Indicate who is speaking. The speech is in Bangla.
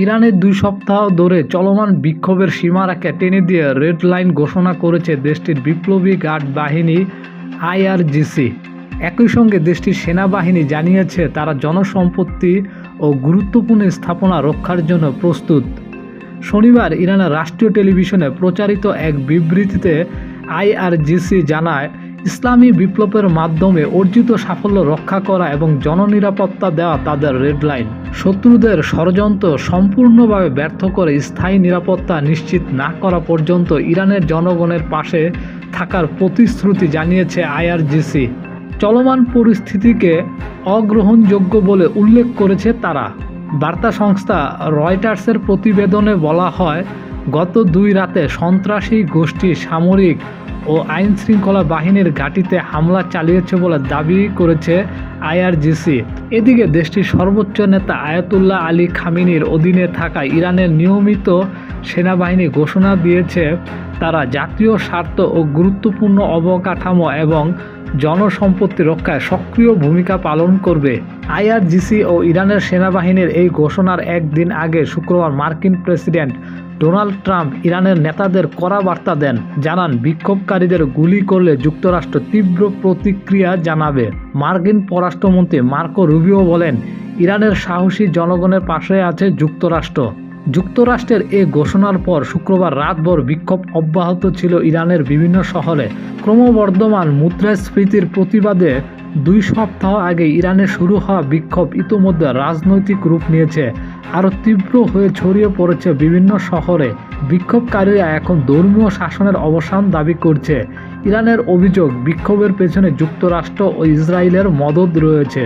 Speaker 1: ইরানে ২ সপ্তাহ ধরে চলমান বিক্ষোভের সীমারেখা টেনে দিয়ে রেড লাইন ঘোষণা করেছে দেশটির বিপ্লবী গার্ড বাহিনী আইআরজিসি। একই সঙ্গে দেশটির সেনাবাহিনী জানিয়েছে তারা জনসম্পত্তি ও গুরুত্বপূর্ণ স্থাপনা রক্ষার জন্য প্রস্তুত। শনিবার ইরানের রাষ্ট্রীয় টেলিভিশনে প্রচারিত এক বিবৃতিতে আইআরজিসি জানায়, ইসলামী বিপ্লবের মাধ্যমে অর্জিত সাফল্য রক্ষা করা এবং জননিরাপত্তা দেওয়া তাদের রেড লাইন। শত্রুদের ষড়যন্ত্র সম্পূর্ণভাবে ব্যর্থ করে স্থায়ী নিরাপত্তা নিশ্চিত না করা পর্যন্ত ইরানের জনগণের পাশে থাকার প্রতিশ্রুতি জানিয়েছে আইআরজিসি। চলমান পরিস্থিতিকে অগ্রহণযোগ্য বলে উল্লেখ করেছে তারা। বার্তা সংস্থা রয়টার্সের প্রতিবেদনে বলা হয়, গত ২ রাতে সন্ত্রাসী গোষ্ঠী সামরিক ও আইনশৃঙ্খলা বাহিনীর ঘাঁটিতে হামলা চালিয়েছে বলে দাবি করেছে আইআরজিসি। এদিকে দেশটির সর্বোচ্চ নেতা আয়াতুল্লাহ আলী খামেনির অধীনে থাকা ইরানের নিয়মিত সেনাবাহিনী ঘোষণা দিয়েছে তারা জাতীয় স্বার্থ ও গুরুত্বপূর্ণ অবকাঠামো এবং জনসম্পত্তি রক্ষায় সক্রিয় ভূমিকা পালন করবে। আইআরজিসি ও ইরানের সেনাবাহিনীর এই ঘোষণার একদিন আগে শুক্রবার মার্কিন প্রেসিডেন্ট ডোনাল্ড ট্রাম্প ইরানের নেতাদের কড়া বার্তা দেন, জানান বিক্ষোভকারীদের গুলি করলে যুক্তরাষ্ট্র তীব্র প্রতিক্রিয়া জানাবে। মার্কিন পররাষ্ট্রমন্ত্রী মার্কো রুবিও বলেন, ইরানের সাহসী জনগণের পাশে আছে যুক্তরাষ্ট্র। যুক্তরাষ্ট্রের এ ঘোষণার পর শুক্রবার রাতভর বিক্ষোভ অব্যাহত ছিল ইরানের বিভিন্ন শহরে। ক্রমবর্ধমান মুদ্রাস্ফীতির প্রতিবাদে ২ সপ্তাহ আগে ইরানে শুরু হওয়া বিক্ষোভ ইতোমধ্যে রাজনৈতিক রূপ নিয়েছে, আরও তীব্র হয়ে ছড়িয়ে পড়েছে বিভিন্ন শহরে। বিক্ষোভকারীরা এখন ধর্মীয় শাসনের অবসান দাবি করছে। ইরানের অভিযোগ, বিক্ষোভের পেছনে যুক্তরাষ্ট্র ও ইসরায়েলের মদদ রয়েছে।